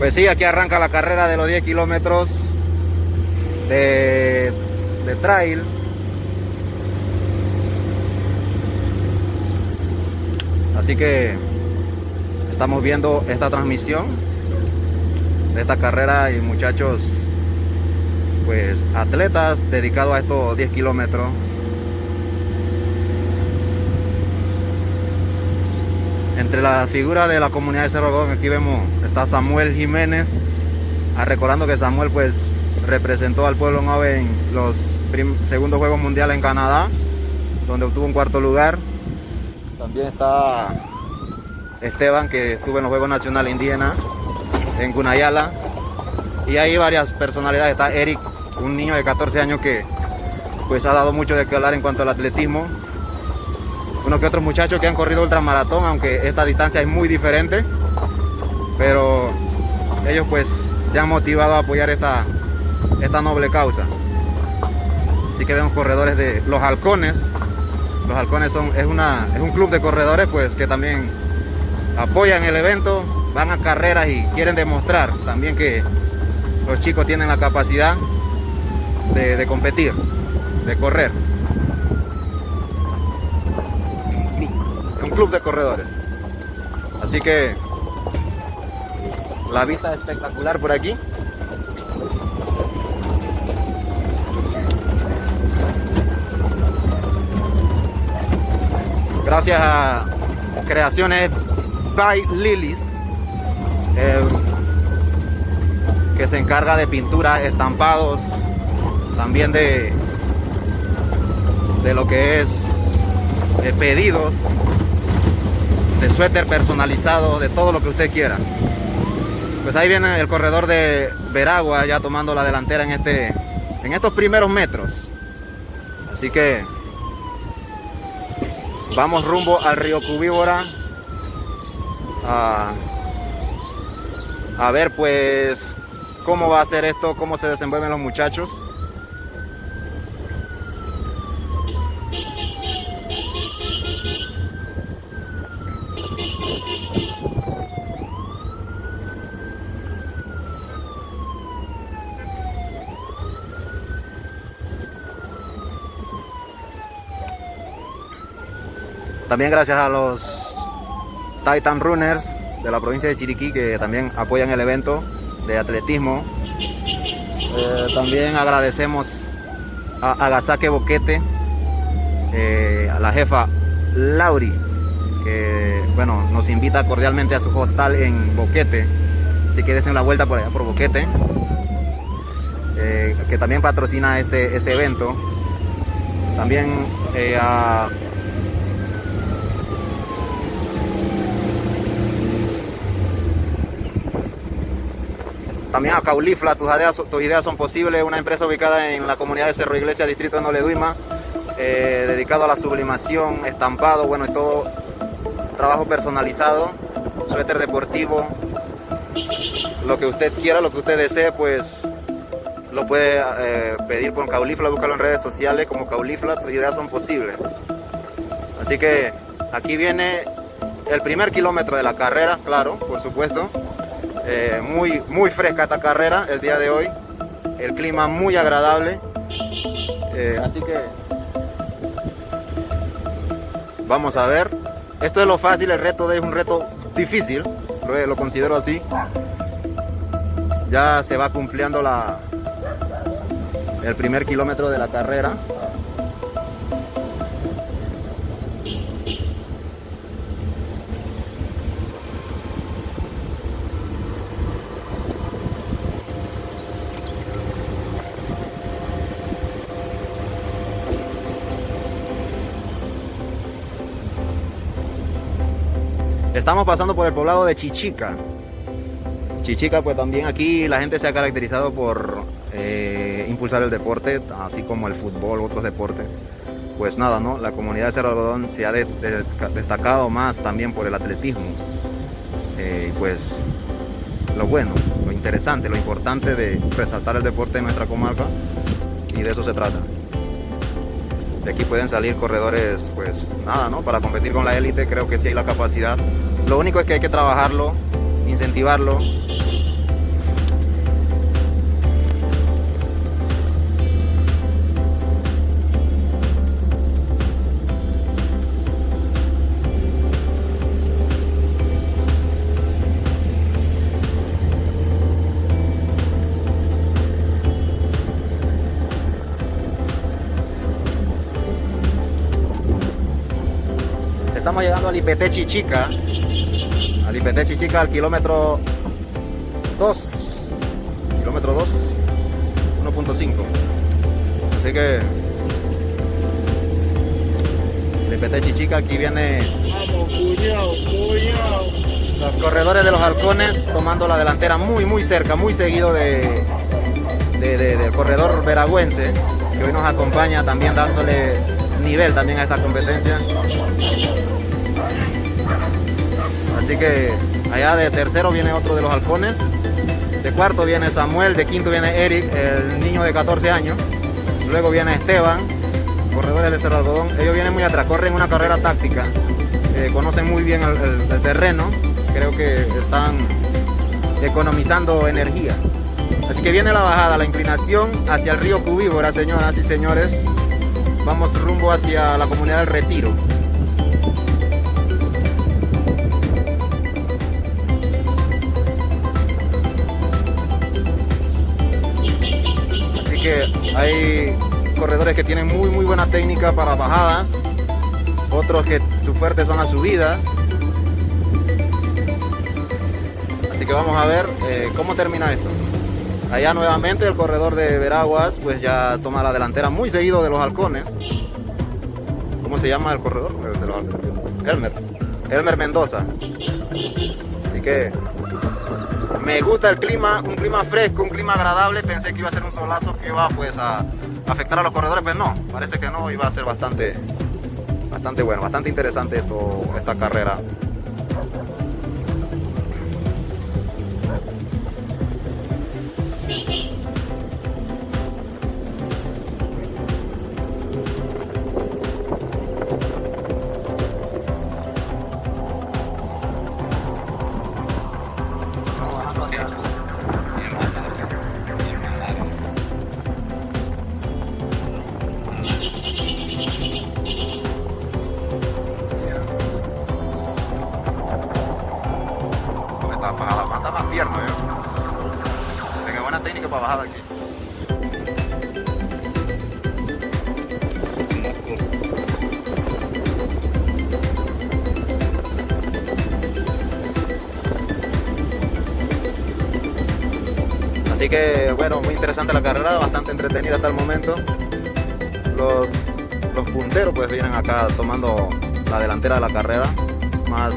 Pues sí, aquí arranca la carrera de los 10 kilómetros de trail. Así que estamos viendo esta transmisión de esta carrera y muchachos, pues atletas dedicados a estos 10 kilómetros. Entre las figuras de la comunidad de Cerro Algodón, aquí vemos, está Samuel Jiménez, recordando que Samuel pues representó al pueblo Nove en los segundos Juegos Mundiales en Canadá, donde obtuvo un cuarto lugar. También está Esteban, que estuvo en los Juegos Nacionales Indígenas en Gunayala, y hay varias personalidades. Está Eric, un niño de 14 años que pues ha dado mucho de qué hablar en cuanto al atletismo. Unos que otros muchachos que han corrido ultramaratón, aunque esta distancia es muy diferente, pero ellos pues se han motivado a apoyar esta noble causa. Así que vemos corredores de los Halcones. Los Halcones es un club de corredores pues que también apoyan el evento, van a carreras y quieren demostrar también que los chicos tienen la capacidad de competir, de correr. Un club de corredores. Así que la vista es espectacular por aquí. Gracias a Creaciones by Lilies, que se encarga de pintura, estampados, también de lo que es pedidos de suéter personalizado, de todo lo que usted quiera. Pues ahí viene el corredor de Veragua ya tomando la delantera en estos primeros metros. Así que vamos rumbo al río Cubíbora a ver pues cómo va a ser esto, cómo se desenvuelven los muchachos. También gracias a los Titan Runners de la provincia de Chiriquí, que también apoyan el evento de atletismo. También agradecemos a Agasaque Boquete, a la jefa Lauri, que bueno, nos invita cordialmente a su hostal en Boquete. Así que desen la vuelta por allá por Boquete, que también patrocina este evento. También También a Caulifla, tus ideas son posibles, una empresa ubicada en la comunidad de Cerro Iglesia, distrito de Noleduima, dedicado a la sublimación, estampado, bueno, y todo trabajo personalizado, suéter deportivo, lo que usted quiera, lo que usted desee, pues lo puede pedir con Caulifla, búscalo en redes sociales como Caulifla, tus ideas son posibles. Así que aquí viene el primer kilómetro de la carrera, claro, por supuesto. Muy fresca esta carrera el día de hoy, el clima muy agradable, así que vamos a ver. Esto es lo fácil, el reto es un reto difícil, lo considero así. Ya se va cumpliendo el primer kilómetro de la carrera. Estamos pasando por el poblado de Chichica. Chichica, pues también aquí la gente se ha caracterizado por impulsar el deporte, así como el fútbol, otros deportes. Pues nada, ¿no? La comunidad de Cerro Algodón se ha destacado más también por el atletismo. Pues lo bueno, lo interesante, lo importante de resaltar el deporte en nuestra comarca, y de eso se trata. De aquí pueden salir corredores, pues nada, ¿no? Para competir con la élite creo que sí hay la capacidad. Lo único es que hay que trabajarlo, incentivarlo estamos llegando al IPT Chichica. Al IPT Chichica, al kilómetro 2. Kilómetro 2. 1.5. Así que el IPT Chichica, aquí viene. Vamos, cuñado. Los corredores de los halcones tomando la delantera muy cerca, muy seguido del corredor veragüense, que hoy nos acompaña también dándole nivel también a esta competencia. Así que allá de tercero viene otro de los halcones, de cuarto viene Samuel, de quinto viene Eric, el niño de 14 años, luego viene Esteban, corredores de Cerro Algodón. Ellos vienen muy atrás, corren una carrera táctica, conocen muy bien el terreno. Creo que están economizando energía. Así que viene la bajada, la inclinación hacia el río Cubíbora, señoras y señores. Vamos rumbo hacia la comunidad del Retiro. Así que hay corredores que tienen muy buena técnica para bajadas. Otros que su fuerte son las subidas. Así que vamos a ver cómo termina esto. Allá nuevamente el corredor de Veraguas pues ya toma la delantera muy seguido de los halcones. ¿Cómo se llama el corredor? De los halcones. Elmer Mendoza. Así que me gusta el clima, un clima fresco, un clima agradable. Pensé que iba a ser un solazo que iba pues a afectar a los corredores, pero no, parece que no, iba a ser bastante bueno, bastante interesante esta carrera. Para levantar las piernas, tengo buena técnica para bajar de aquí. Así que bueno, muy interesante la carrera, bastante entretenida hasta el momento. Los punteros pues vienen acá tomando la delantera de la carrera. Más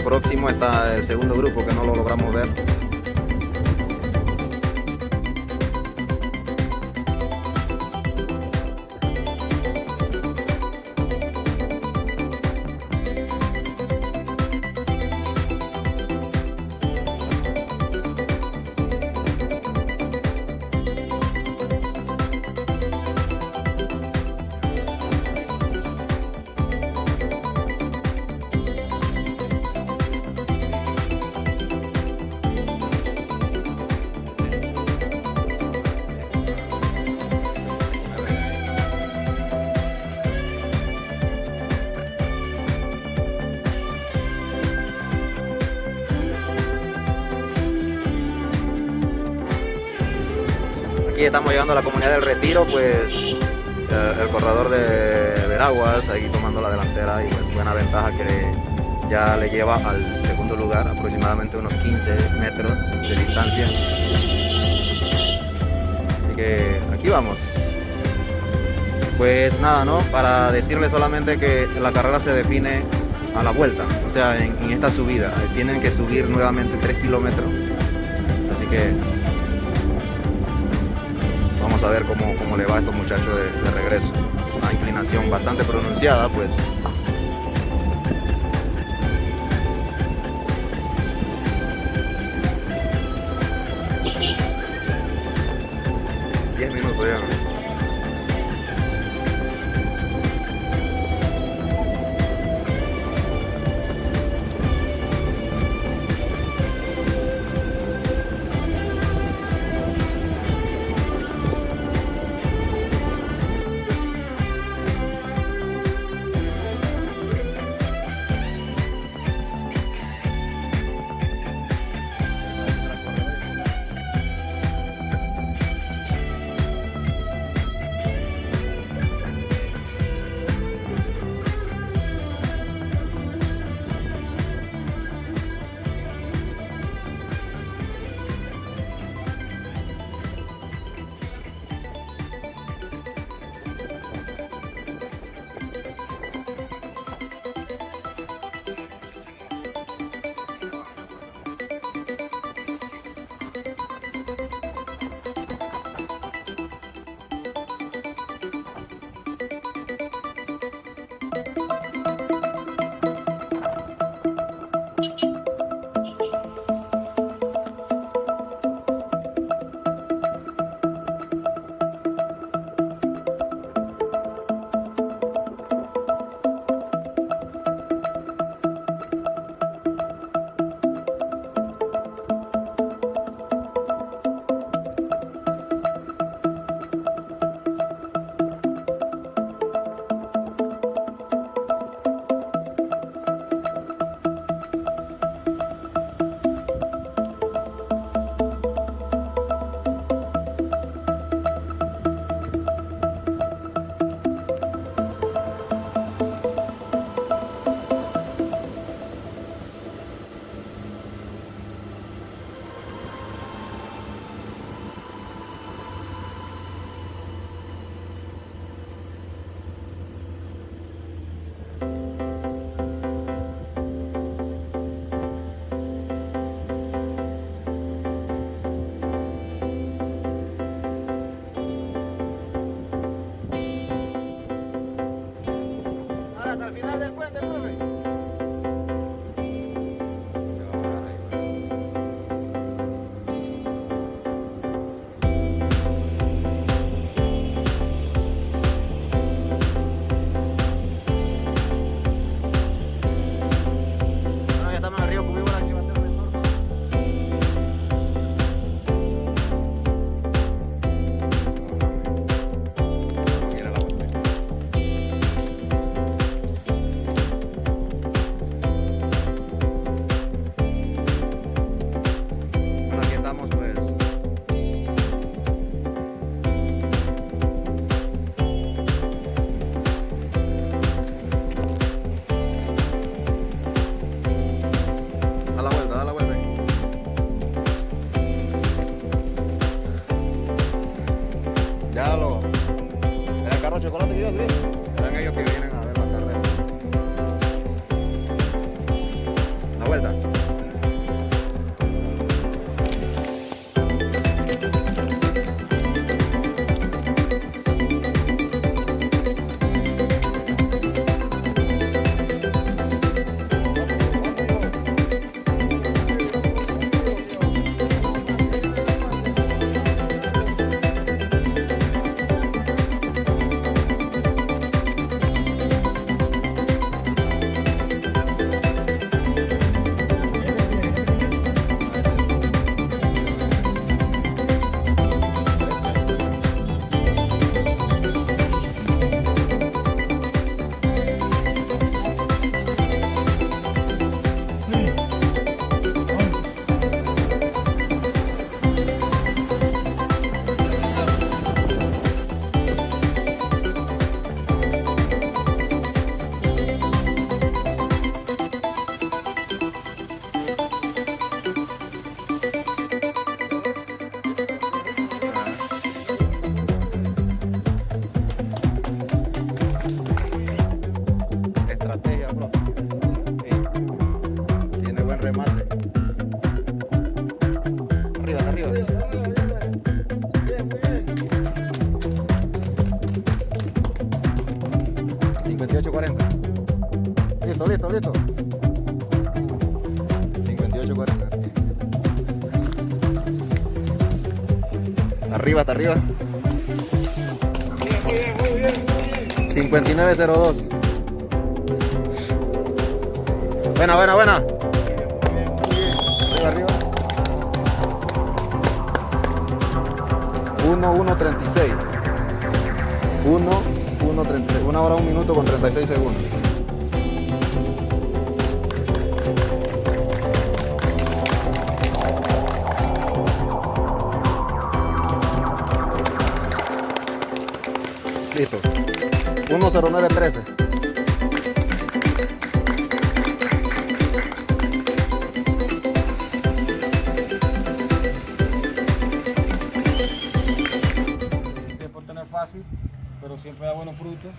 próximo está el segundo grupo que no lo logramos ver. Aquí estamos llegando a la comunidad del Retiro, pues el corredor de Veraguas ahí tomando la delantera y pues, buena ventaja que ya le lleva al segundo lugar, aproximadamente unos 15 metros de distancia. Así que aquí vamos. Pues nada, ¿no? Para decirles solamente que la carrera se define a la vuelta, o sea, en esta subida. Tienen que subir nuevamente 3 kilómetros. Así que vamos a ver cómo le va a estos muchachos de regreso. Una inclinación bastante pronunciada, pues. Minutos ya. hasta el final del puente, profe. Bueno, ya estamos en el río Cubíbora, aquí va a ser el retorno. Mira la botella. Bueno, aquí estamos pues. Da la vuelta, da la vuelta. Ya lo. Era el carro de chocolate que iba a subir. Eran ellos que vienen a ver la carrera. La vuelta. Estrategia, bro. Sí. Tiene buen remate. Arriba, arriba. 58-40. Listo, listo, listo. 58-40. Arriba, hasta arriba. 59-02. Buena, buena, buena. Arriba, arriba. 1:1:36. 1:1:36. 1 hora 1 minuto con 36 segundos. Listo. 1:09:13. El deporte no es fácil, pero siempre da buenos frutos.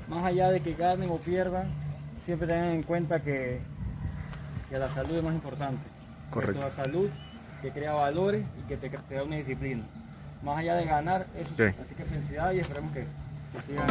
Más allá de que ganen o pierdan, siempre tengan en cuenta que la salud es más importante. Correcto. La salud que crea valores y que te da una disciplina. Más allá de ganar, eso sí. Sí. Así que felicidades y esperemos que sigan.